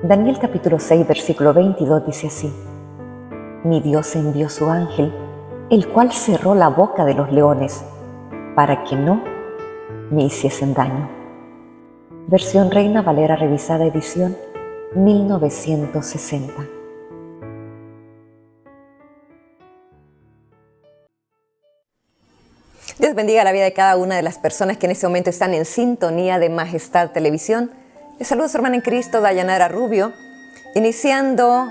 Daniel capítulo 6, versículo 22 dice así: Mi Dios envió su ángel, el cual cerró la boca de los leones, para que no me hiciesen daño. Versión Reina Valera revisada edición 1960. Dios bendiga la vida de cada una de las personas que en este momento están en sintonía de Majestad Televisión. Les saludo a su hermana en Cristo, Dayanara Rubio, iniciando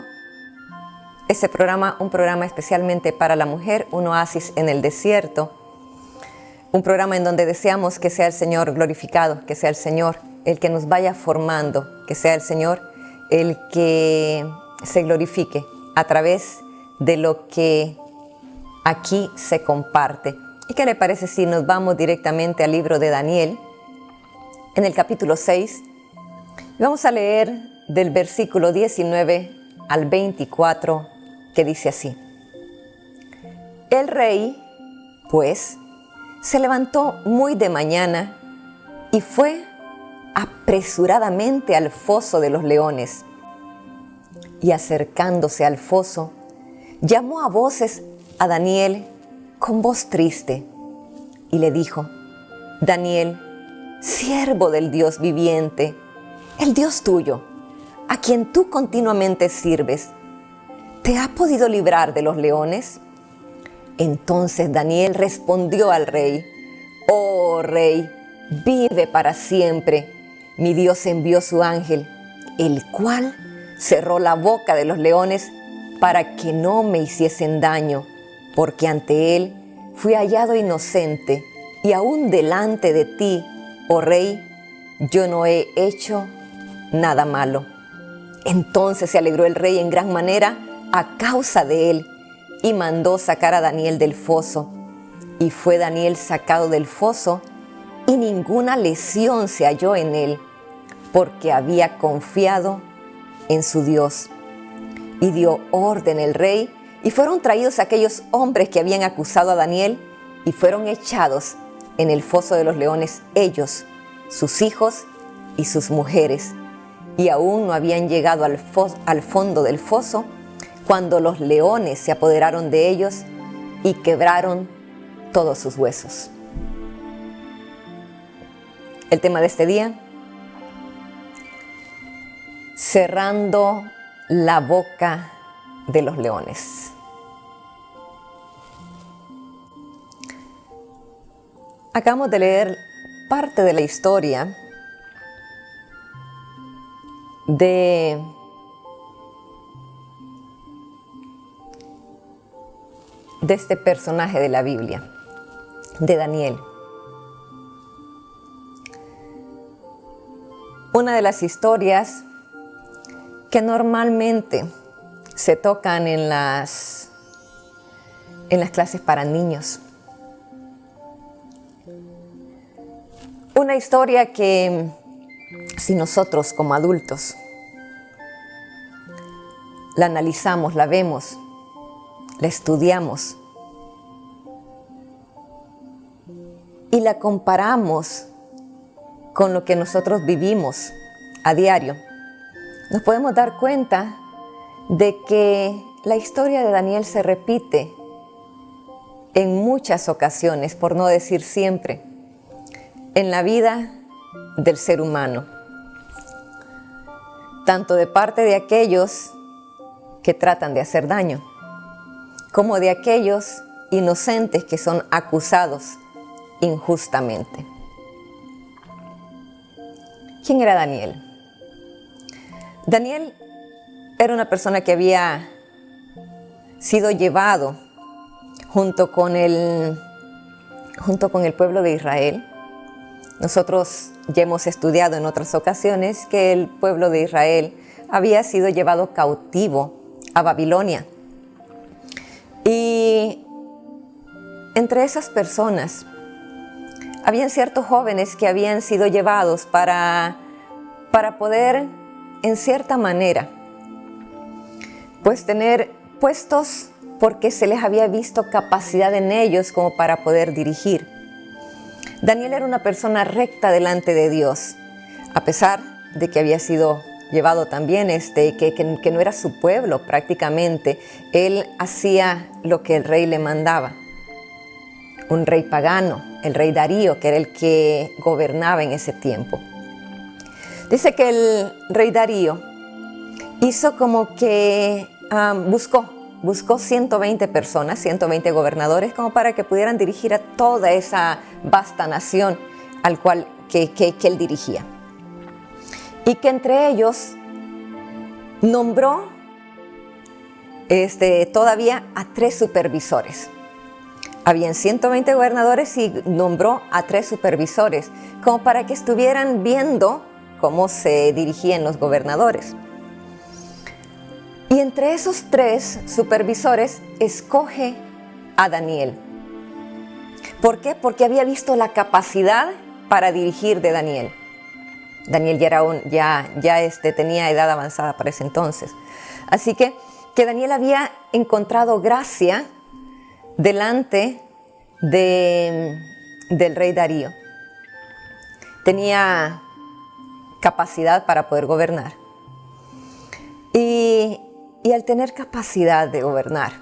este programa, un programa especialmente para la mujer, un oasis en el desierto, un programa en donde deseamos que sea el Señor glorificado, que sea el Señor el que nos vaya formando, que sea el Señor el que se glorifique a través de lo que aquí se comparte. ¿Y qué le parece si nos vamos directamente al libro de Daniel, en el capítulo 6? Y vamos a leer del versículo 19 al 24, que dice así: El rey, pues, se levantó muy de mañana y fue apresuradamente al foso de los leones. Y acercándose al foso, llamó a voces a Daniel con voz triste, y le dijo: Daniel, siervo del Dios viviente, el Dios tuyo, a quien tú continuamente sirves, ¿te ha podido librar de los leones? Entonces Daniel respondió al rey: Oh rey, vive para siempre. Mi Dios envió su ángel, el cual cerró la boca de los leones para que no me hiciesen daño, porque ante él fui hallado inocente, y aún delante de ti, oh rey, yo no he hecho nada malo. Entonces se alegró el rey en gran manera a causa de él, y mandó sacar a Daniel del foso. Y fue Daniel sacado del foso, y ninguna lesión se halló en él, porque había confiado en su Dios. Y dio orden el rey, y fueron traídos aquellos hombres que habían acusado a Daniel, y fueron echados en el foso de los leones ellos, sus hijos y sus mujeres. Y aún no habían llegado al fondo del foso, cuando los leones se apoderaron de ellos y quebraron todos sus huesos. El tema de este día: cerrando la boca de los leones. Acabamos de leer parte de la historia de este personaje de la Biblia, de Daniel. Una de las historias que normalmente se tocan en las clases para niños. Una historia que, si nosotros como adultos la analizamos, la vemos, la estudiamos y la comparamos con lo que nosotros vivimos a diario, nos podemos dar cuenta de que la historia de Daniel se repite en muchas ocasiones, por no decir siempre, en la vida del ser humano, tanto de parte de aquellos que tratan de hacer daño, como de aquellos inocentes que son acusados injustamente. ¿Quién era Daniel? Daniel era una persona que había sido llevado junto con el pueblo de Israel. Nosotros ya hemos estudiado en otras ocasiones que el pueblo de Israel había sido llevado cautivo a Babilonia. Y entre esas personas habían ciertos jóvenes que habían sido llevados para poder, en cierta manera, pues tener puestos, porque se les había visto capacidad en ellos como para poder dirigir. Daniel era una persona recta delante de Dios, a pesar de que había sido llevado también, que no era su pueblo prácticamente. Él hacía lo que el rey le mandaba. Un rey pagano, el rey Darío, que era el que gobernaba en ese tiempo. Dice que el rey Darío hizo como que buscó 120 personas, 120 gobernadores, como para que pudieran dirigir a toda esa vasta nación al cual que él dirigía. Y que entre ellos nombró todavía a 3 supervisores. Habían 120 gobernadores y nombró a 3 supervisores, como para que estuvieran viendo cómo se dirigían los gobernadores. Y entre esos 3 supervisores escoge a Daniel. ¿Por qué? Porque había visto la capacidad para dirigir de Daniel. Daniel ya tenía edad avanzada para ese entonces. Así que Daniel había encontrado gracia delante del rey Darío. Tenía capacidad para poder gobernar. Y al tener capacidad de gobernar,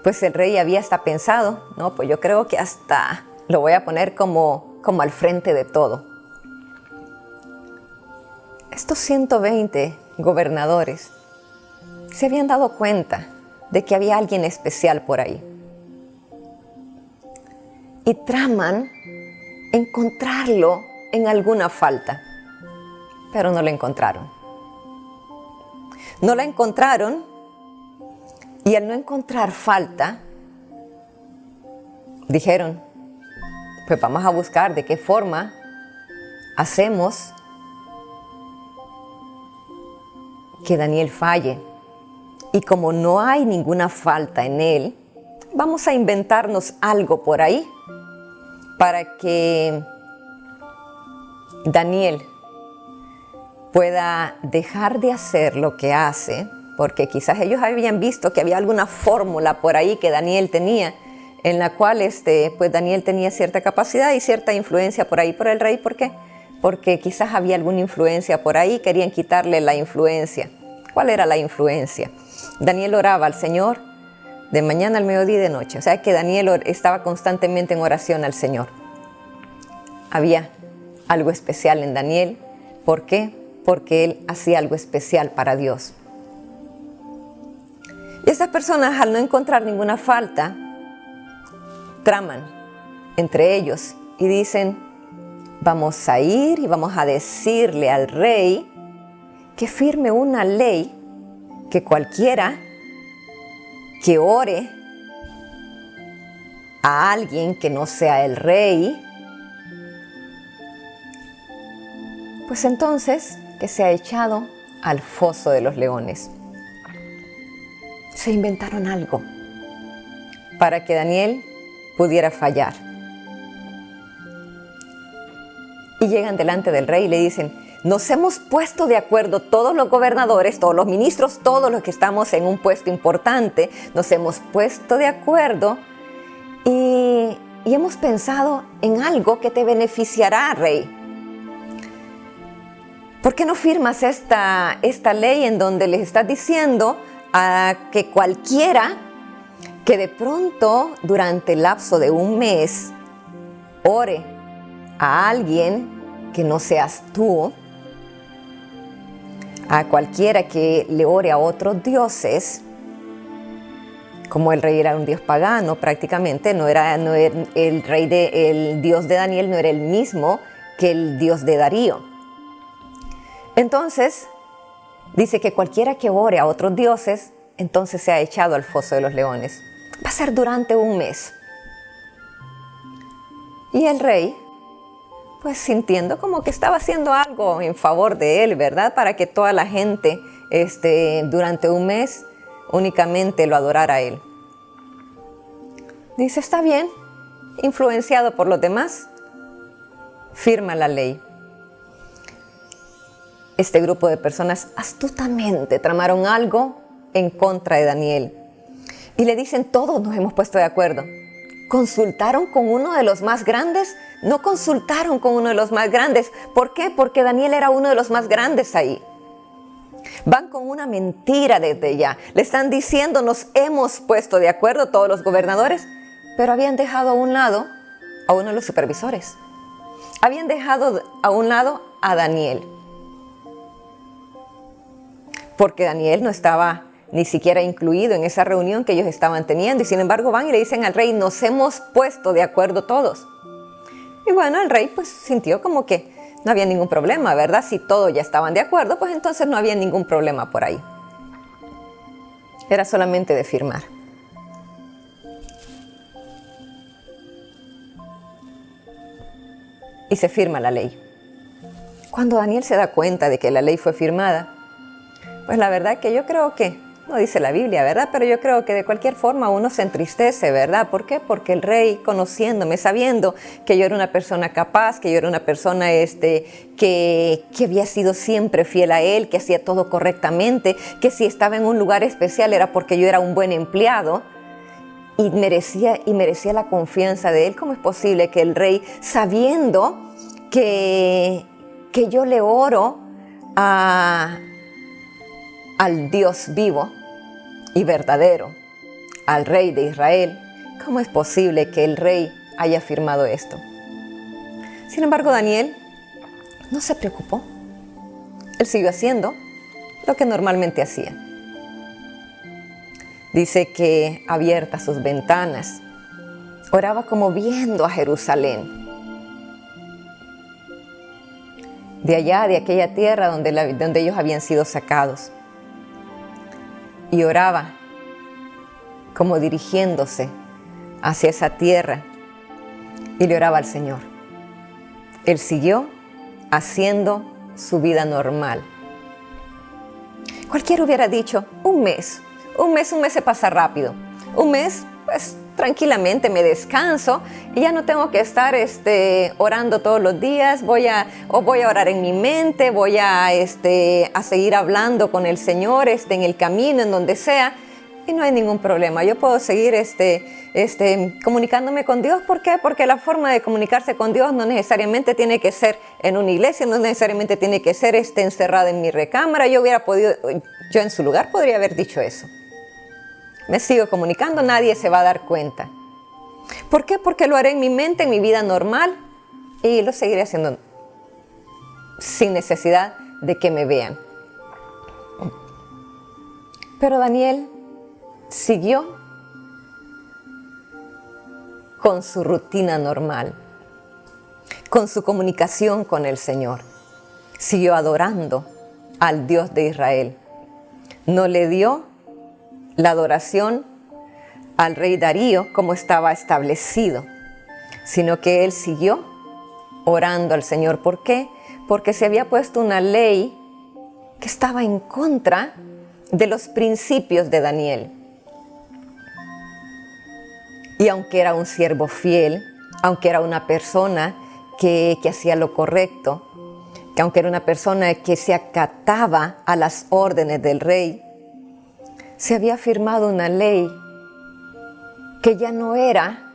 pues el rey había hasta pensado, no, pues yo creo que hasta lo voy a poner como al frente de todo. Estos 120 gobernadores se habían dado cuenta de que había alguien especial por ahí. Y traman encontrarlo en alguna falta, pero no lo encontraron. No la encontraron, y al no encontrar falta, dijeron, pues vamos a buscar de qué forma hacemos que Daniel falle. Y como no hay ninguna falta en él, vamos a inventarnos algo por ahí para que Daniel pueda dejar de hacer lo que hace, porque quizás ellos habían visto que había alguna fórmula por ahí que Daniel tenía, en la cual pues Daniel tenía cierta capacidad y cierta influencia por ahí por el rey. ¿Por qué? Porque quizás había alguna influencia por ahí, querían quitarle la influencia. ¿Cuál era la influencia? Daniel oraba al Señor de mañana, al mediodía y de noche. O sea que Daniel estaba constantemente en oración al Señor. Había algo especial en Daniel. ¿Por qué? Porque él hacía algo especial para Dios. Y estas personas, al no encontrar ninguna falta, traman entre ellos y dicen, vamos a ir y vamos a decirle al rey que firme una ley que cualquiera que ore a alguien que no sea el rey, pues entonces que sea echado al foso de los leones. Se inventaron algo para que Daniel pudiera fallar. Y llegan delante del rey y le dicen, nos hemos puesto de acuerdo todos los gobernadores, todos los ministros, todos los que estamos en un puesto importante, nos hemos puesto de acuerdo y hemos pensado en algo que te beneficiará, rey. ¿Por qué no firmas esta ley en donde les estás diciendo a que cualquiera que de pronto durante el lapso de un mes ore a alguien que no seas tú, a cualquiera que le ore a otros dioses, como el rey era un dios pagano prácticamente, no era el dios de Daniel no era el mismo que el dios de Darío. Entonces, dice que cualquiera que ore a otros dioses, entonces se ha echado al foso de los leones. Va a ser durante un mes. Y el rey, pues sintiendo como que estaba haciendo algo en favor de él, ¿verdad? Para que toda la gente durante un mes únicamente lo adorara a él. Dice, está bien, influenciado por los demás, firma la ley. Este grupo de personas astutamente tramaron algo en contra de Daniel. Y le dicen, todos nos hemos puesto de acuerdo. ¿Consultaron con uno de los más grandes? No consultaron con uno de los más grandes. ¿Por qué? Porque Daniel era uno de los más grandes ahí. Van con una mentira desde ya. Le están diciendo, nos hemos puesto de acuerdo todos los gobernadores, pero habían dejado a un lado a uno de los supervisores. Habían dejado a un lado a Daniel. Porque Daniel no estaba ni siquiera incluido en esa reunión que ellos estaban teniendo. Y sin embargo van y le dicen al rey, nos hemos puesto de acuerdo todos. Y bueno, el rey pues sintió como que no había ningún problema, ¿verdad? Si todos ya estaban de acuerdo, pues entonces no había ningún problema por ahí. Era solamente de firmar. Y se firma la ley. Cuando Daniel se da cuenta de que la ley fue firmada, pues la verdad que yo creo que, no dice la Biblia, ¿verdad? Pero yo creo que de cualquier forma uno se entristece, ¿verdad? ¿Por qué? Porque el rey, conociéndome, sabiendo que yo era una persona capaz, que yo era una persona que había sido siempre fiel a él, que hacía todo correctamente, que si estaba en un lugar especial era porque yo era un buen empleado y merecía la confianza de él. ¿Cómo es posible que el rey, sabiendo que yo le oro al Dios vivo y verdadero, al Rey de Israel, cómo es posible que el rey haya firmado esto? Sin embargo, Daniel no se preocupó. Él siguió haciendo lo que normalmente hacía. Dice que abiertas sus ventanas, oraba como viendo a Jerusalén. De allá, de aquella tierra donde ellos habían sido sacados. Y oraba como dirigiéndose hacia esa tierra y le oraba al Señor. Él siguió haciendo su vida normal. Cualquiera hubiera dicho, un mes se pasa rápido. Un mes, pues tranquilamente me descanso y ya no tengo que estar orando todos los días. Voy a orar en mi mente, voy a seguir hablando con el Señor en el camino, en donde sea, y no hay ningún problema. Yo puedo seguir comunicándome con Dios. ¿Por qué? Porque la forma de comunicarse con Dios no necesariamente tiene que ser en una iglesia, no necesariamente tiene que ser encerrada en mi recámara. Yo en su lugar podría haber dicho eso. Me sigo comunicando, nadie se va a dar cuenta. ¿Por qué? Porque lo haré en mi mente, en mi vida normal, y lo seguiré haciendo sin necesidad de que me vean. Pero Daniel siguió con su rutina normal, con su comunicación con el Señor. Siguió adorando al Dios de Israel. No le dio la adoración al rey Darío como estaba establecido, sino que él siguió orando al Señor. ¿Por qué? Porque se había puesto una ley que estaba en contra de los principios de Daniel. Y aunque era un siervo fiel, aunque era una persona que hacía lo correcto, que aunque era una persona que se acataba a las órdenes del rey, se había firmado una ley que ya no era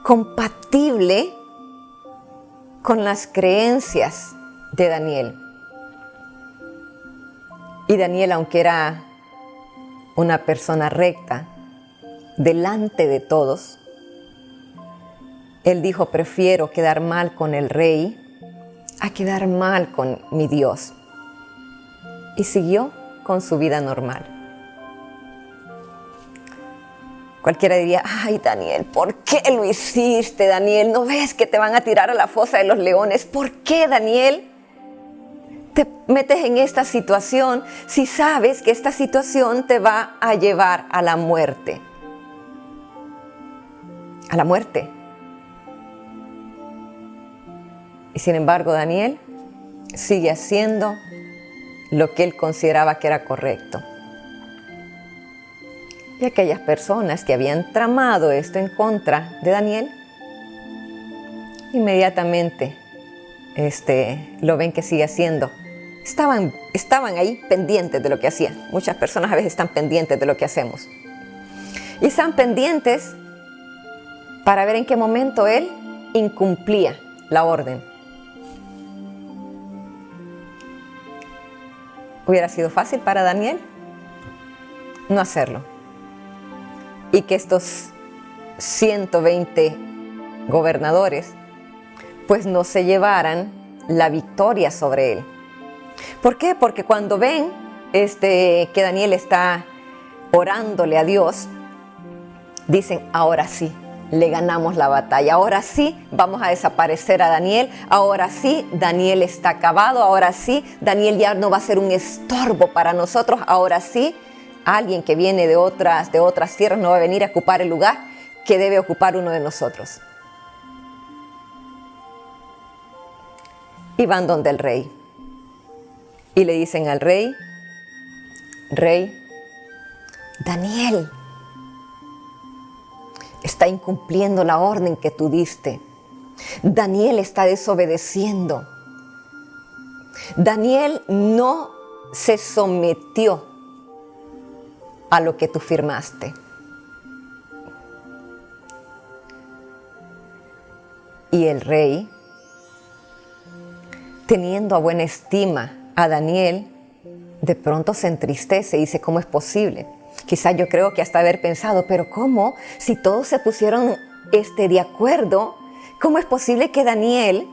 compatible con las creencias de Daniel. Y Daniel, aunque era una persona recta delante de todos, él dijo, prefiero quedar mal con el rey a quedar mal con mi Dios. Y siguió con su vida normal. Cualquiera diría, ay Daniel, ¿por qué lo hiciste, Daniel? ¿No ves que te van a tirar a la fosa de los leones? ¿Por qué, Daniel, te metes en esta situación si sabes que esta situación te va a llevar a la muerte? A la muerte. Y sin embargo, Daniel sigue haciendo lo que él consideraba que era correcto. Y aquellas personas que habían tramado esto en contra de Daniel, inmediatamente lo ven que sigue haciendo. Estaban ahí pendientes de lo que hacía. Muchas personas a veces están pendientes de lo que hacemos. Y están pendientes para ver en qué momento él incumplía la orden. ¿Hubiera sido fácil para Daniel no hacerlo? Y que estos 120 gobernadores pues no se llevaran la victoria sobre él. ¿Por qué? Porque cuando ven que Daniel está orándole a Dios, dicen, ahora sí, le ganamos la batalla, ahora sí vamos a desaparecer a Daniel, ahora sí Daniel está acabado, ahora sí Daniel ya no va a ser un estorbo para nosotros, ahora sí alguien que viene de otras tierras no va a venir a ocupar el lugar que debe ocupar uno de nosotros. Y van donde el rey y le dicen al rey, rey, Daniel está incumpliendo la orden que tú diste. Daniel está desobedeciendo. Daniel no se sometió a lo que tú firmaste. Y el rey, teniendo a buena estima a Daniel, de pronto se entristece y dice, ¿cómo es posible? Quizás yo creo que hasta haber pensado, pero ¿cómo? Si todos se pusieron de acuerdo, ¿cómo es posible que Daniel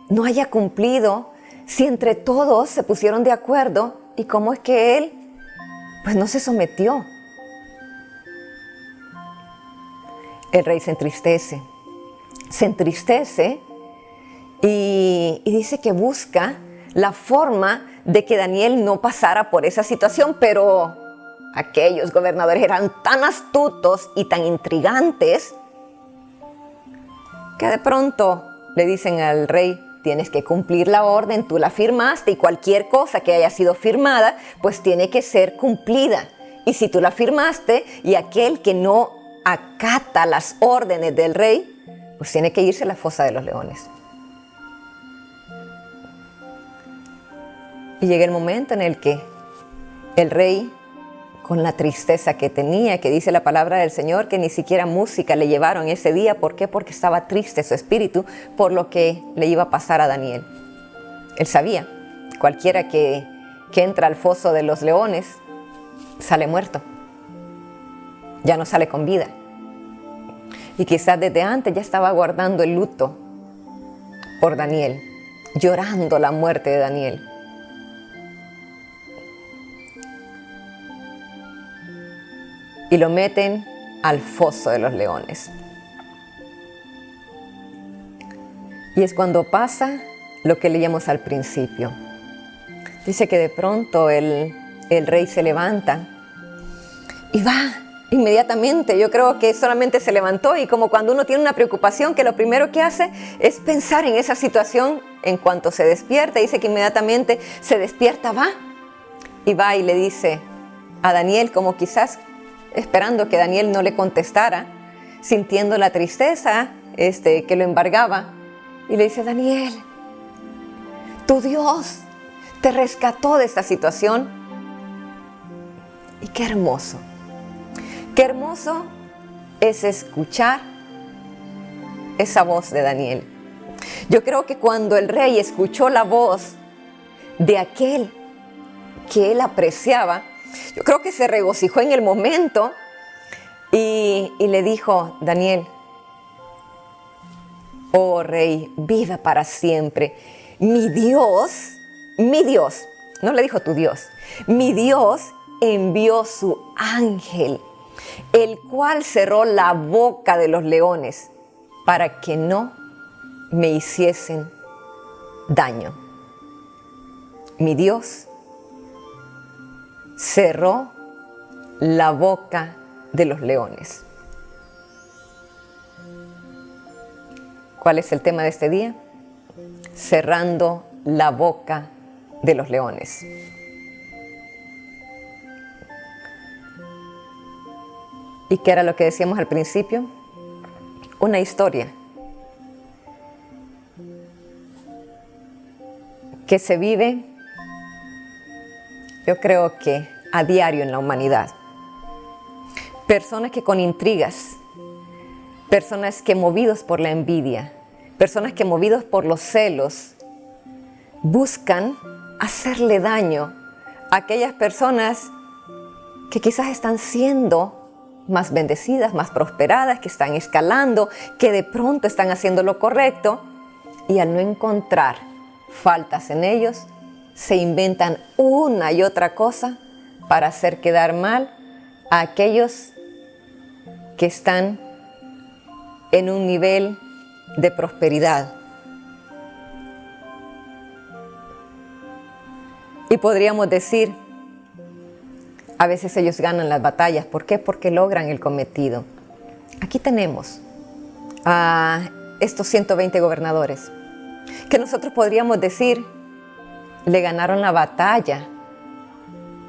no haya cumplido si entre todos se pusieron de acuerdo? ¿Y cómo es que él pues no se sometió? El rey se entristece y dice que busca la forma de que Daniel no pasara por esa situación, pero aquellos gobernadores eran tan astutos y tan intrigantes que de pronto le dicen al rey, tienes que cumplir la orden, tú la firmaste y cualquier cosa que haya sido firmada, pues tiene que ser cumplida. Y si tú la firmaste y aquel que no acata las órdenes del rey, pues tiene que irse a la fosa de los leones. Y llega el momento en el que el rey, con la tristeza que tenía, que dice la palabra del Señor, que ni siquiera música le llevaron ese día. ¿Por qué? Porque estaba triste su espíritu por lo que le iba a pasar a Daniel. Él sabía, cualquiera que entra al foso de los leones sale muerto, ya no sale con vida. Y quizás desde antes ya estaba guardando el luto por Daniel, llorando la muerte de Daniel. Y lo meten al foso de los leones. Y es cuando pasa lo que leíamos al principio. Dice que de pronto el rey se levanta y va inmediatamente. Yo creo que solamente se levantó y como cuando uno tiene una preocupación, que lo primero que hace es pensar en esa situación. En cuanto se despierta, dice que inmediatamente se despierta, va y le dice a Daniel, como quizás esperando que Daniel no le contestara, sintiendo la tristeza que lo embargaba, y le dice, Daniel, tu Dios te rescató de esta situación. Y qué hermoso es escuchar esa voz de Daniel. Yo creo que cuando el rey escuchó la voz de aquel que él apreciaba, yo creo que se regocijó en el momento y le dijo, Daniel, oh rey, viva para siempre. Mi Dios, no le dijo tu Dios, mi Dios envió su ángel, el cual cerró la boca de los leones para que no me hiciesen daño. Mi Dios cerró la boca de los leones. ¿Cuál es el tema de este día? Cerrando la boca de los leones. ¿Y qué era lo que decíamos al principio? Una historia que se vive, yo creo que a diario en la humanidad. Personas que con intrigas, Personas que movidos por la envidia, personas que movidos por los celos, buscan hacerle daño a aquellas personas que quizás están siendo más bendecidas, más prosperadas, que están escalando, que de pronto están haciendo lo correcto, y al no encontrar faltas en ellos, se inventan una y otra cosa para hacer quedar mal a aquellos que están en un nivel de prosperidad. Y podríamos decir, a veces ellos ganan las batallas. ¿Por qué? Porque logran el cometido. Aquí tenemos a estos 120 gobernadores, que nosotros podríamos decir, le ganaron la batalla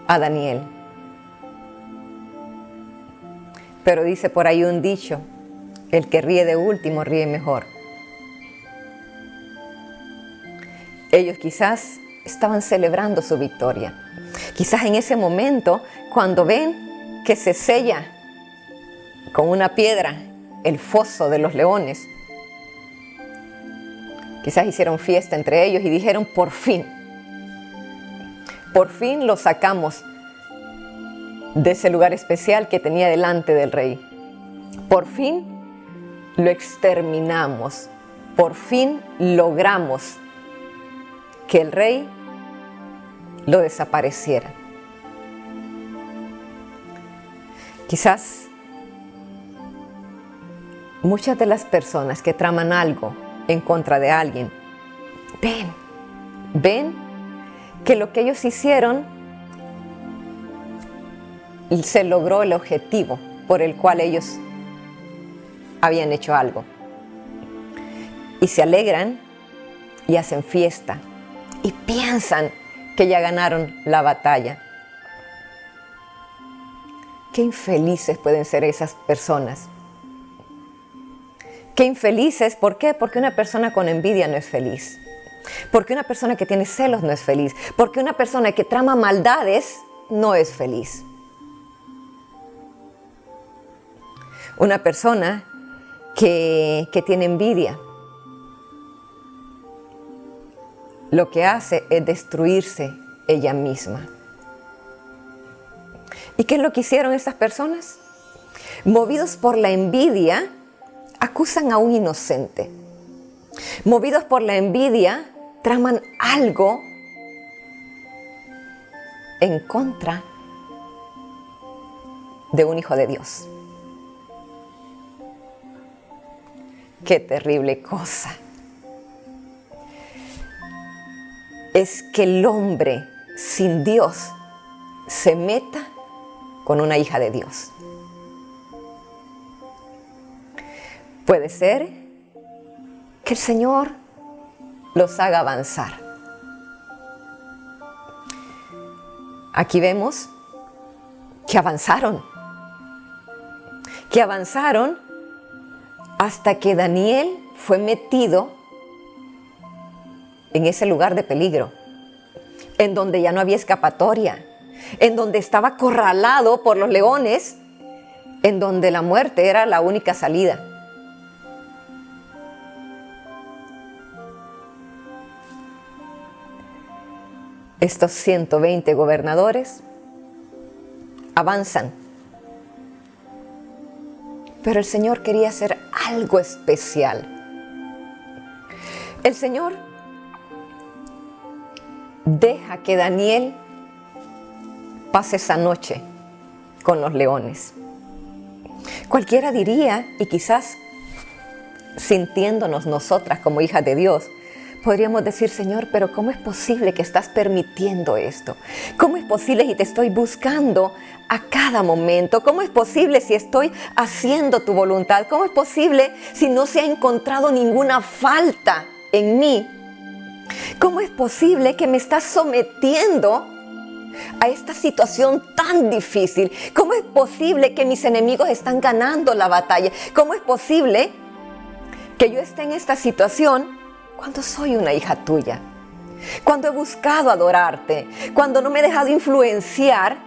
a Daniel. Pero dice por ahí un dicho, el que ríe de último ríe mejor. Ellos quizás estaban celebrando su victoria. Quizás en ese momento, cuando ven que se sella con una piedra el foso de los leones, quizás hicieron fiesta entre ellos y dijeron, por fin lo sacamos de ese lugar especial que tenía delante del rey. Por fin lo exterminamos. Por fin logramos que el rey lo desapareciera. Quizás muchas de las personas que traman algo en contra de alguien, ven que lo que ellos hicieron se logró el objetivo por el cual ellos habían hecho algo. Y se alegran y hacen fiesta y piensan que ya ganaron la batalla. Qué infelices pueden ser esas personas. Qué infelices, ¿por qué? Porque una persona con envidia no es feliz. Porque una persona que tiene celos no es feliz. Porque una persona que trama maldades no es feliz. Una persona que tiene envidia, lo que hace es destruirse ella misma. ¿Y qué es lo que hicieron estas personas? Movidos por la envidia, acusan a un inocente. Movidos por la envidia, traman algo en contra de un hijo de Dios. Qué terrible cosa es que el hombre sin Dios se meta con una hija de Dios. Puede ser que el Señor los haga avanzar. Aquí vemos que avanzaron hasta que Daniel fue metido en ese lugar de peligro, en donde ya no había escapatoria, en donde estaba acorralado por los leones, en donde la muerte era la única salida. Estos 120 gobernadores avanzan, pero el Señor quería hacer algo especial. El Señor deja que Daniel pase esa noche con los leones. Cualquiera diría, y quizás sintiéndonos nosotras como hijas de Dios, podríamos decir, Señor, pero ¿cómo es posible que estás permitiendo esto? ¿Cómo es posible si te estoy buscando a cada momento? ¿Cómo es posible si estoy haciendo tu voluntad? ¿Cómo es posible si no se ha encontrado ninguna falta en mí? ¿Cómo es posible que me estás sometiendo a esta situación tan difícil? ¿Cómo es posible que mis enemigos están ganando la batalla? ¿Cómo es posible que yo esté en esta situación cuando soy una hija tuya? Cuando he buscado adorarte, cuando no me he dejado influenciar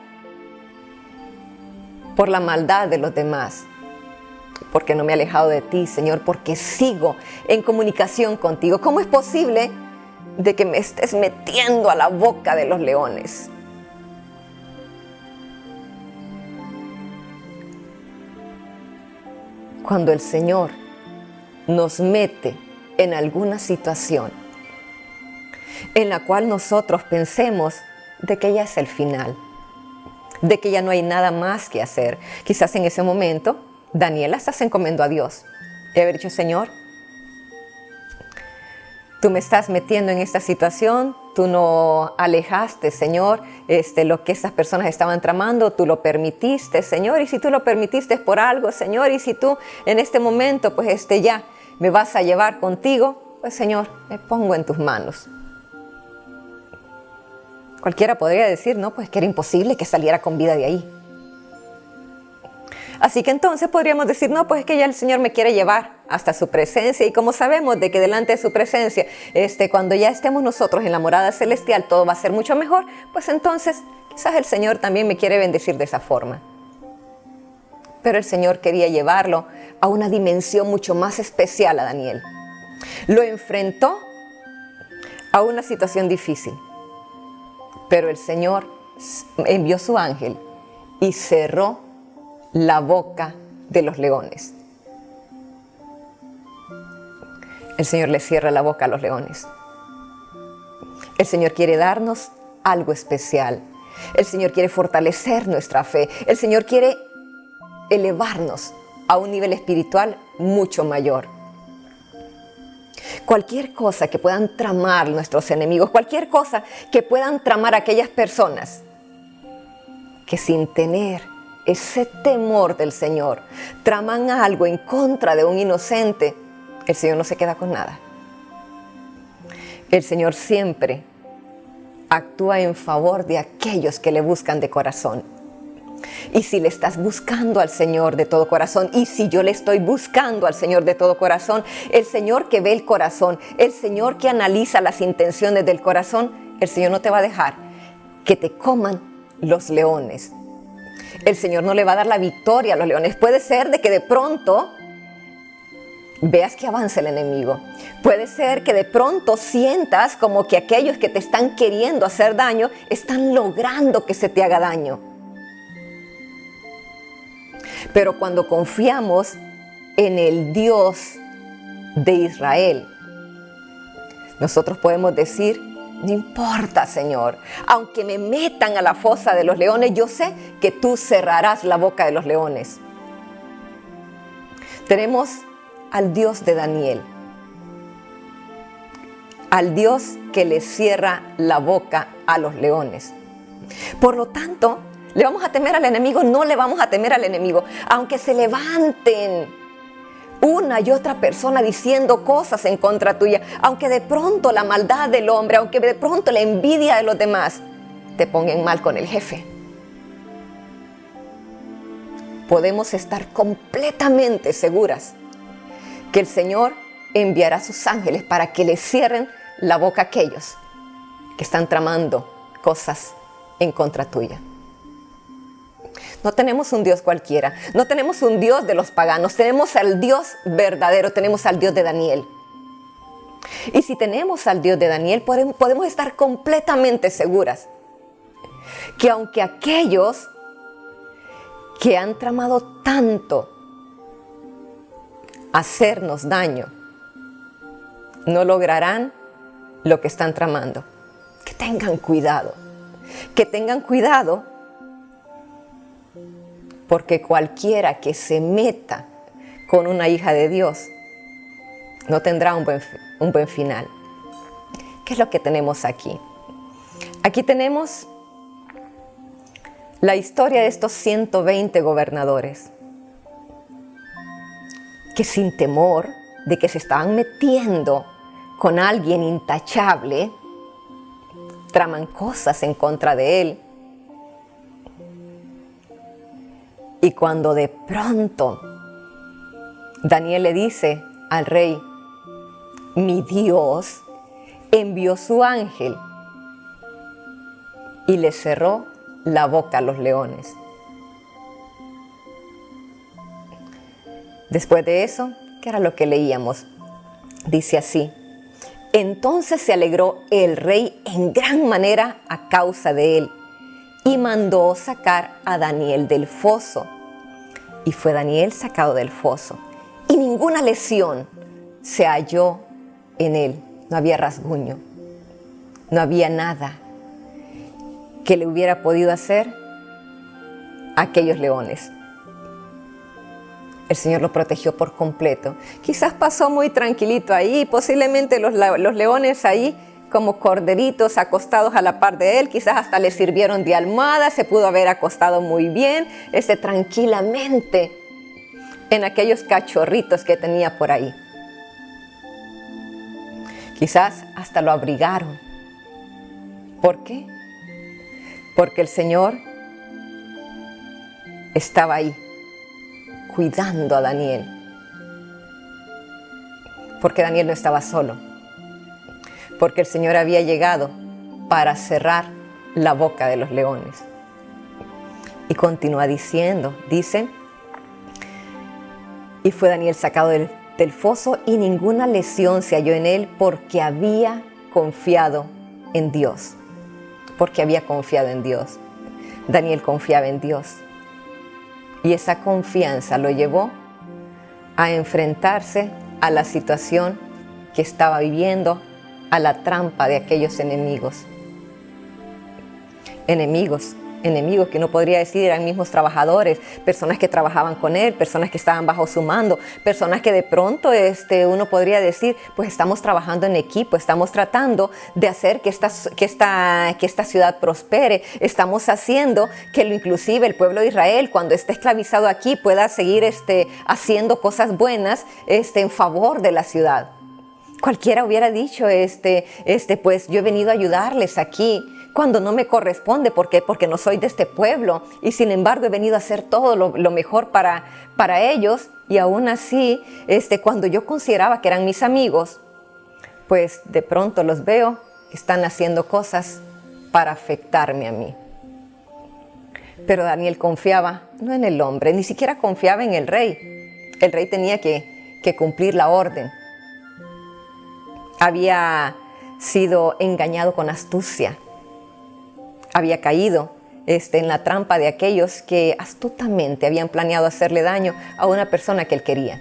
por la maldad de los demás. porque no me he alejado de ti, Señor, porque sigo en comunicación contigo. ¿Cómo es posible de que me estés metiendo a la boca de los leones? Cuando el Señor nos mete en alguna situación en la cual nosotros pensemos de que ya es el final, de que ya no hay nada más que hacer. Quizás en ese momento Daniel hasta se encomendó a Dios y haber dicho: Señor, tú me estás metiendo en esta situación, tú no alejaste, Señor, lo que estas personas estaban tramando, tú lo permitiste, Señor, y si tú lo permitiste es por algo, Señor, y si tú en este momento, pues ya me vas a llevar contigo, pues Señor, me pongo en tus manos. Cualquiera podría decir, no, pues que era imposible que saliera con vida de ahí. Así que entonces podríamos decir, no, pues es que ya el Señor me quiere llevar hasta su presencia, y como sabemos de que delante de su presencia, cuando ya estemos nosotros en la morada celestial, todo va a ser mucho mejor, pues entonces quizás el Señor también me quiere bendecir de esa forma. Pero el Señor quería llevarlo a una dimensión mucho más especial a Daniel. Lo enfrentó a una situación difícil, pero el Señor envió su ángel y cerró la boca de los leones. El Señor le cierra la boca a los leones. El Señor quiere darnos algo especial. El Señor quiere fortalecer nuestra fe. El Señor quiere elevarnos a un nivel espiritual mucho mayor. Cualquier cosa que puedan tramar nuestros enemigos, cualquier cosa que puedan tramar aquellas personas que sin tener ese temor del Señor traman algo en contra de un inocente, el Señor no se queda con nada. El Señor siempre actúa en favor de aquellos que le buscan de corazón. Y si le estás buscando al Señor de todo corazón, y si yo le estoy buscando al Señor de todo corazón, el Señor que ve el corazón, el Señor que analiza las intenciones del corazón, el Señor no te va a dejar que te coman los leones. El Señor no le va a dar la victoria a los leones. Puede ser de que de pronto veas que avanza el enemigo. Puede ser que de pronto sientas como que aquellos que te están queriendo hacer daño están logrando que se te haga daño. Pero cuando confiamos en el Dios de Israel, nosotros podemos decir: no importa, Señor, aunque me metan a la fosa de los leones, yo sé que tú cerrarás la boca de los leones. Tenemos al Dios de Daniel, al Dios que le cierra la boca a los leones. Por lo tanto, ¿le vamos a temer al enemigo? No le vamos a temer al enemigo. Aunque se levanten una y otra persona diciendo cosas en contra tuya, aunque de pronto la maldad del hombre, aunque de pronto la envidia de los demás te pongan mal con el jefe, podemos estar completamente seguras que el Señor enviará a sus ángeles para que le cierren la boca a aquellos que están tramando cosas en contra tuya. No tenemos un Dios cualquiera, no tenemos un Dios de los paganos, tenemos al Dios verdadero, tenemos al Dios de Daniel. Y si tenemos al Dios de Daniel, podemos estar completamente seguras que aunque aquellos que han tramado tanto hacernos daño, no lograrán lo que están tramando. Que tengan cuidado, porque cualquiera que se meta con una hija de Dios no tendrá un buen final. ¿Qué es lo que tenemos aquí? Aquí tenemos la historia de estos 120 gobernadores que sin temor de que se estaban metiendo con alguien intachable, traman cosas en contra de él. Y cuando de pronto Daniel le dice al rey: mi Dios envió su ángel y le cerró la boca a los leones. Después de eso, ¿qué era lo que leíamos? Dice así: entonces se alegró el rey en gran manera a causa de él, y mandó sacar a Daniel del foso. Y fue Daniel sacado del foso, y ninguna lesión se halló en él. No había rasguño, no había nada que le hubiera podido hacer a aquellos leones. El Señor lo protegió por completo. Quizás pasó muy tranquilito ahí, posiblemente los leones ahí como corderitos acostados a la par de él, quizás hasta le sirvieron de almohada, se pudo haber acostado muy bien, tranquilamente en aquellos cachorritos que tenía por ahí. Quizás hasta lo abrigaron. ¿Por qué? Porque el Señor estaba ahí, cuidando a Daniel. Porque Daniel no estaba solo. Porque el Señor había llegado para cerrar la boca de los leones. Y continúa diciendo, dice: y fue Daniel sacado del foso, y ninguna lesión se halló en él, porque había confiado en Dios. Porque había confiado en Dios. Daniel confiaba en Dios. Y esa confianza lo llevó a enfrentarse a la situación que estaba viviendo, a la trampa de aquellos enemigos. Enemigos que no podría decir eran mismos trabajadores, personas que trabajaban con él, personas que estaban bajo su mando, personas que de pronto uno podría decir, pues estamos trabajando en equipo, estamos tratando de hacer que esta ciudad prospere, estamos haciendo que inclusive el pueblo de Israel, cuando esté esclavizado aquí, pueda seguir haciendo cosas buenas en favor de la ciudad. Cualquiera hubiera dicho, pues yo he venido a ayudarles aquí, cuando no me corresponde. ¿Por qué? Porque no soy de este pueblo, y sin embargo he venido a hacer todo lo mejor para ellos, y aún así, cuando yo consideraba que eran mis amigos, pues de pronto los veo que están haciendo cosas para afectarme a mí. Pero Daniel confiaba no en el hombre, ni siquiera confiaba en el rey. El rey tenía que cumplir la orden. Había sido engañado con astucia. Había caído en la trampa de aquellos que astutamente habían planeado hacerle daño a una persona que él quería.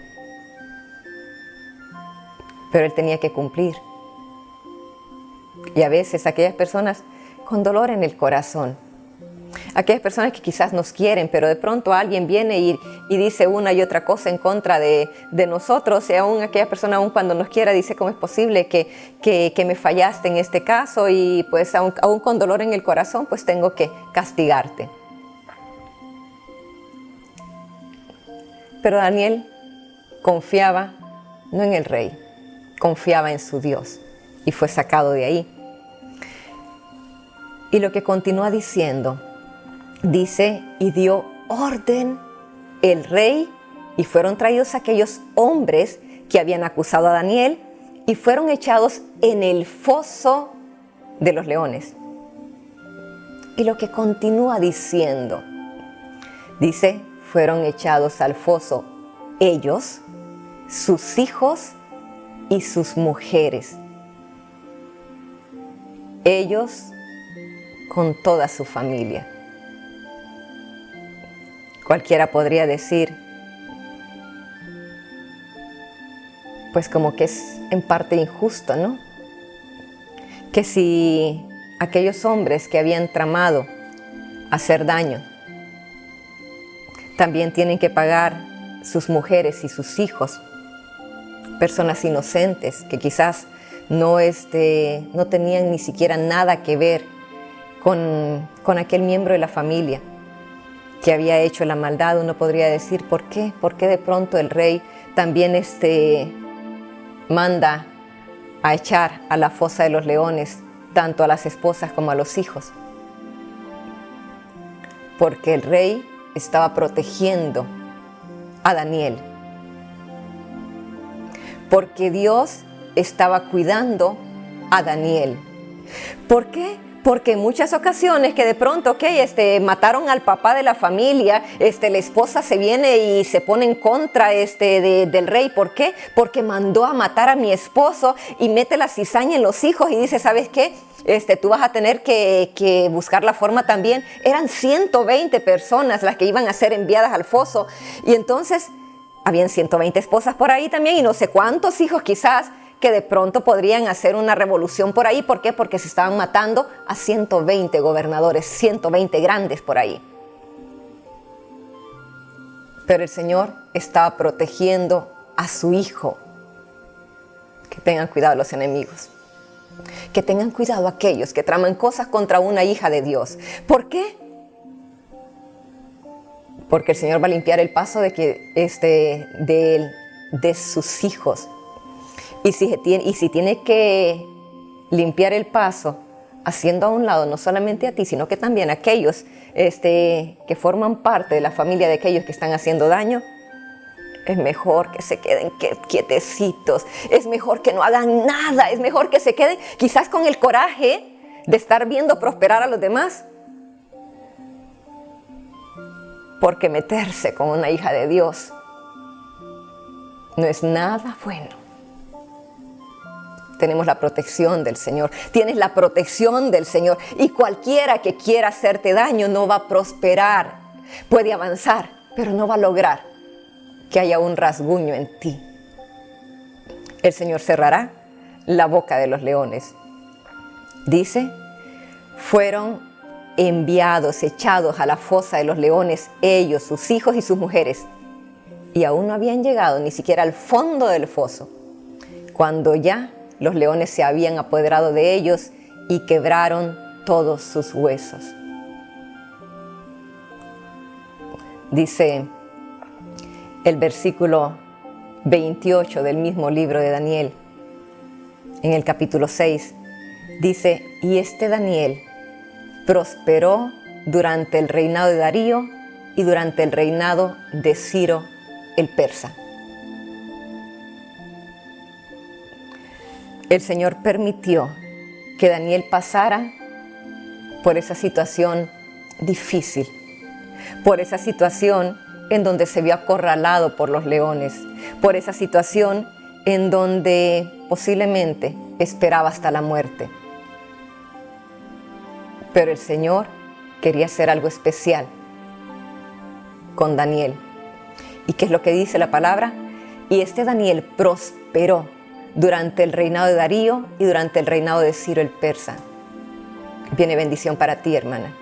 Pero él tenía que cumplir. Y a veces aquellas personas con dolor en el corazón, aquellas personas que quizás nos quieren, pero de pronto alguien viene y dice una y otra cosa en contra de nosotros, y aún aquella persona, aún cuando nos quiera, dice: ¿cómo es posible que me fallaste en este caso? Y pues aún con dolor en el corazón, pues tengo que castigarte. Pero Daniel confiaba no en el rey, confiaba en su Dios, y fue sacado de ahí. Y lo que continúa diciendo, dice: y dio orden el rey, y fueron traídos aquellos hombres que habían acusado a Daniel, y fueron echados en el foso de los leones. Y lo que continúa diciendo, dice: fueron echados al foso ellos, sus hijos y sus mujeres. Ellos con toda su familia. Cualquiera podría decir, pues como que es en parte injusto, ¿no? Que si aquellos hombres que habían tramado hacer daño, también tienen que pagar sus mujeres y sus hijos, personas inocentes que quizás no tenían ni siquiera nada que ver con aquel miembro de la familia que había hecho la maldad. Uno podría decir, ¿por qué? ¿Por qué de pronto el rey también manda a echar a la fosa de los leones tanto a las esposas como a los hijos? Porque el rey estaba protegiendo a Daniel. Porque Dios estaba cuidando a Daniel. ¿Por qué? Porque en muchas ocasiones que de pronto, mataron al papá de la familia, la esposa se viene y se pone en contra del rey. ¿Por qué? Porque mandó a matar a mi esposo y mete la cizaña en los hijos y dice, ¿sabes qué? Tú vas a tener que buscar la forma también. Eran 120 personas las que iban a ser enviadas al foso. Y entonces, habían 120 esposas por ahí también y no sé cuántos hijos quizás, que de pronto podrían hacer una revolución por ahí. ¿Por qué? Porque se estaban matando a 120 gobernadores, 120 grandes por ahí. Pero el Señor estaba protegiendo a su hijo. Que tengan cuidado los enemigos. Que tengan cuidado aquellos que traman cosas contra una hija de Dios. ¿Por qué? Porque el Señor va a limpiar el paso de sus hijos. Y si tiene que limpiar el paso, haciendo a un lado no solamente a ti, sino que también a aquellos que forman parte de la familia de aquellos que están haciendo daño, es mejor que se queden quietecitos, es mejor que no hagan nada, es mejor que se queden quizás con el coraje de estar viendo prosperar a los demás. Porque meterse con una hija de Dios no es nada bueno. Tenemos la protección del Señor. Tienes la protección del Señor. Y cualquiera que quiera hacerte daño no va a prosperar. Puede avanzar, pero no va a lograr que haya un rasguño en ti. El Señor cerrará la boca de los leones. Dice, fueron enviados, echados a la fosa de los leones, ellos, sus hijos y sus mujeres. Y aún no habían llegado ni siquiera al fondo del foso, cuando ya los leones se habían apoderado de ellos y quebraron todos sus huesos. Dice el versículo 28 del mismo libro de Daniel, en el capítulo 6, dice, y Daniel prosperó durante el reinado de Darío y durante el reinado de Ciro el persa. El Señor permitió que Daniel pasara por esa situación difícil, por esa situación en donde se vio acorralado por los leones, por esa situación en donde posiblemente esperaba hasta la muerte. Pero el Señor quería hacer algo especial con Daniel. ¿Y qué es lo que dice la palabra? Y Daniel prosperó durante el reinado de Darío y durante el reinado de Ciro el persa. Viene bendición para ti, hermana.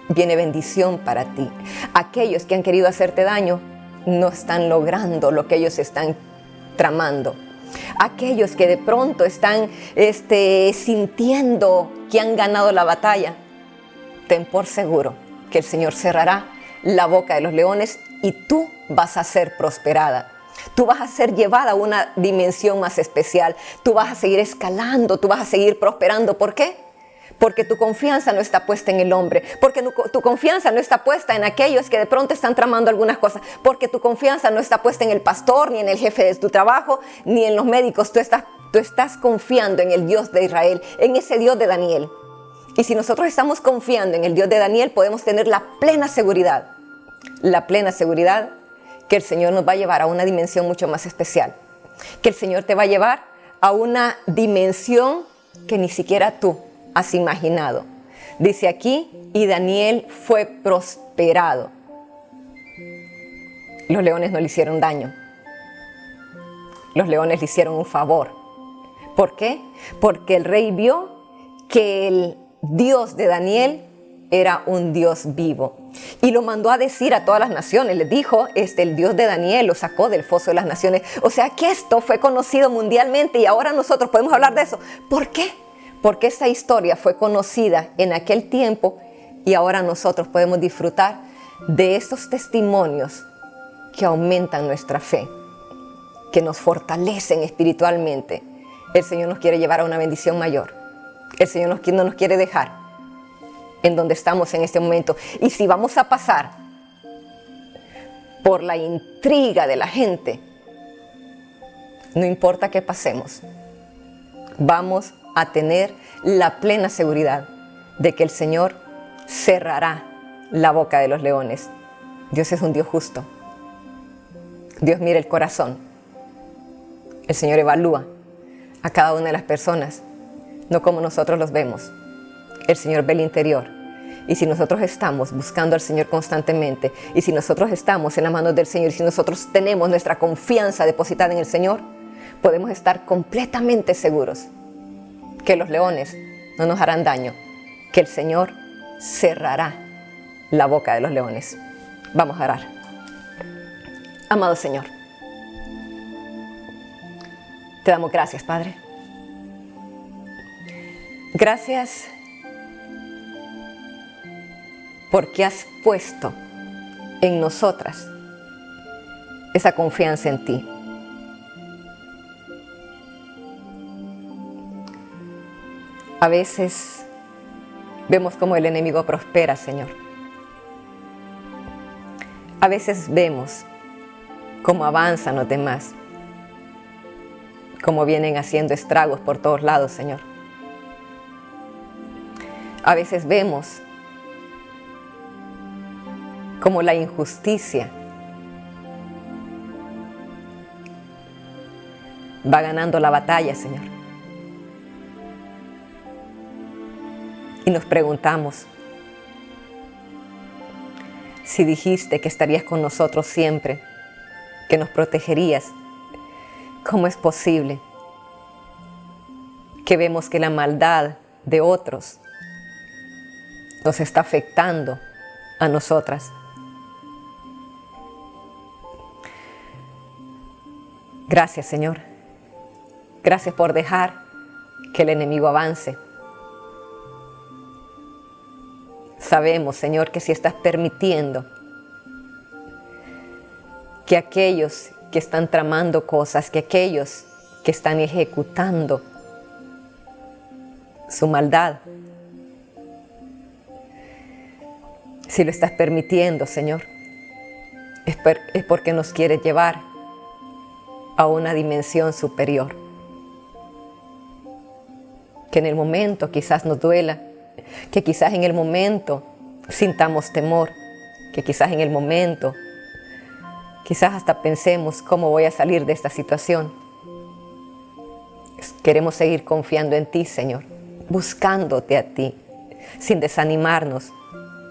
Viene bendición para ti. Aquellos que han querido hacerte daño no están logrando lo que ellos están tramando. Aquellos que de pronto están sintiendo que han ganado la batalla, ten por seguro que el Señor cerrará la boca de los leones y tú vas a ser prosperada. Tú vas a ser llevada a una dimensión más especial. Tú vas a seguir escalando, tú vas a seguir prosperando. ¿Por qué? Porque tu confianza no está puesta en el hombre. Porque tu confianza no está puesta en aquellos que de pronto están tramando algunas cosas. Porque tu confianza no está puesta en el pastor, ni en el jefe de tu trabajo, ni en los médicos. Tú estás confiando en el Dios de Israel, en ese Dios de Daniel. Y si nosotros estamos confiando en el Dios de Daniel, podemos tener la plena seguridad que el Señor nos va a llevar a una dimensión mucho más especial. Que el Señor te va a llevar a una dimensión que ni siquiera tú has imaginado. Dice aquí, y Daniel fue prosperado. Los leones no le hicieron daño. Los leones le hicieron un favor. ¿Por qué? Porque el rey vio que el Dios de Daniel era un Dios vivo. Y lo mandó a decir a todas las naciones. Les dijo, el Dios de Daniel lo sacó del foso de las naciones. O sea que esto fue conocido mundialmente y ahora nosotros podemos hablar de eso. ¿Por qué? Porque esta historia fue conocida en aquel tiempo y ahora nosotros podemos disfrutar de estos testimonios que aumentan nuestra fe, que nos fortalecen espiritualmente. El Señor nos quiere llevar a una bendición mayor. El Señor no nos quiere dejar en donde estamos en este momento. Y si vamos a pasar por la intriga de la gente, no importa qué pasemos, vamos a tener la plena seguridad de que el Señor cerrará la boca de los leones. Dios es un Dios justo. Dios mira el corazón. El Señor evalúa a cada una de las personas, no como nosotros los vemos. El Señor ve el interior. Y si nosotros estamos buscando al Señor constantemente, y si nosotros estamos en las manos del Señor, y si nosotros tenemos nuestra confianza depositada en el Señor, podemos estar completamente seguros que los leones no nos harán daño, que el Señor cerrará la boca de los leones. Vamos a orar. Amado Señor, te damos gracias, Padre. Gracias porque has puesto en nosotras esa confianza en ti. A veces vemos cómo el enemigo prospera, Señor. A veces vemos cómo avanzan los demás, cómo vienen haciendo estragos por todos lados, Señor. A veces vemos cómo la injusticia va ganando la batalla, Señor. Y nos preguntamos, si dijiste que estarías con nosotros siempre, que nos protegerías, ¿cómo es posible que vemos que la maldad de otros nos está afectando a nosotras? Gracias, Señor. Gracias por dejar que el enemigo avance. Sabemos, Señor, que si estás permitiendo que aquellos que están tramando cosas, que aquellos que están ejecutando su maldad, si lo estás permitiendo, Señor, es porque nos quieres llevar a una dimensión superior. Que en el momento quizás nos duela, que quizás en el momento sintamos temor, que quizás en el momento, quizás hasta pensemos cómo voy a salir de esta situación. Queremos seguir confiando en ti, Señor, buscándote a ti, sin desanimarnos,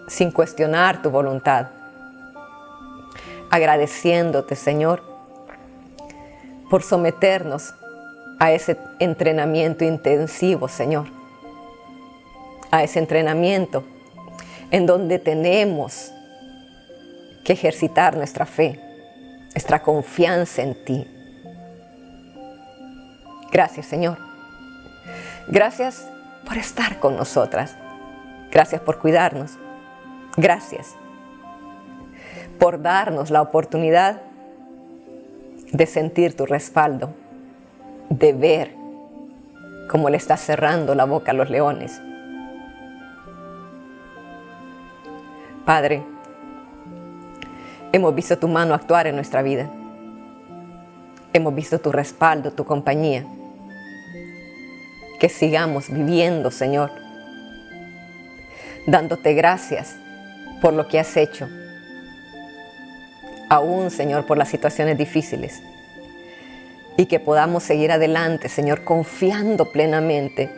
sin cuestionar tu voluntad. Agradeciéndote, Señor, por someternos a ese entrenamiento intensivo, Señor. A ese entrenamiento en donde tenemos que ejercitar nuestra fe, nuestra confianza en ti. Gracias, Señor. Gracias por estar con nosotras. Gracias por cuidarnos. Gracias por darnos la oportunidad de sentir tu respaldo, de ver cómo le estás cerrando la boca a los leones. Padre, hemos visto tu mano actuar en nuestra vida. Hemos visto tu respaldo, tu compañía. Que sigamos viviendo, Señor, dándote gracias por lo que has hecho. Aún, Señor, por las situaciones difíciles. Y que podamos seguir adelante, Señor, confiando plenamente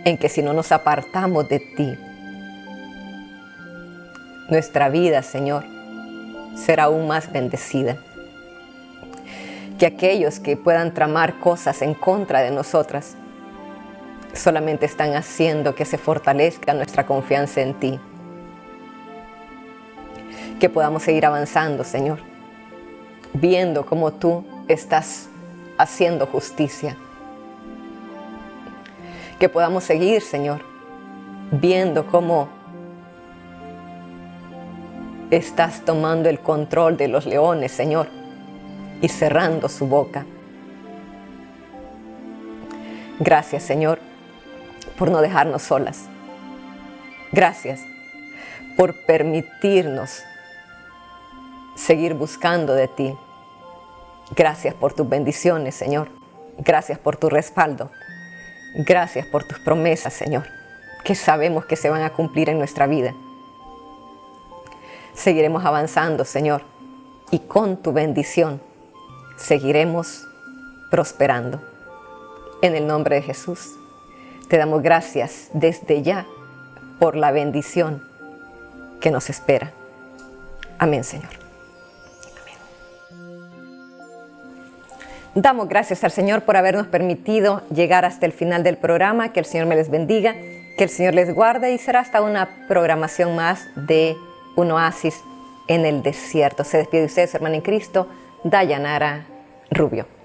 en que si no nos apartamos de ti, nuestra vida, Señor, será aún más bendecida. Que aquellos que puedan tramar cosas en contra de nosotras solamente están haciendo que se fortalezca nuestra confianza en ti. Que podamos seguir avanzando, Señor, viendo cómo tú estás haciendo justicia. Que podamos seguir, Señor, viendo cómo estás tomando el control de los leones, Señor, y cerrando su boca. Gracias, Señor, por no dejarnos solas. Gracias por permitirnos seguir buscando de ti. Gracias por tus bendiciones, Señor. Gracias por tu respaldo. Gracias por tus promesas, Señor. que sabemos que se van a cumplir en nuestra vida. Seguiremos avanzando, Señor, y con tu bendición seguiremos prosperando. En el nombre de Jesús, te damos gracias desde ya por la bendición que nos espera. Amén, Señor. Amén. Damos gracias al Señor por habernos permitido llegar hasta el final del programa. Que el Señor me les bendiga, que el Señor les guarde, y será hasta una programación más de Un Oasis en el Desierto. Se despide de ustedes, hermana en Cristo, Dayanara Rubio.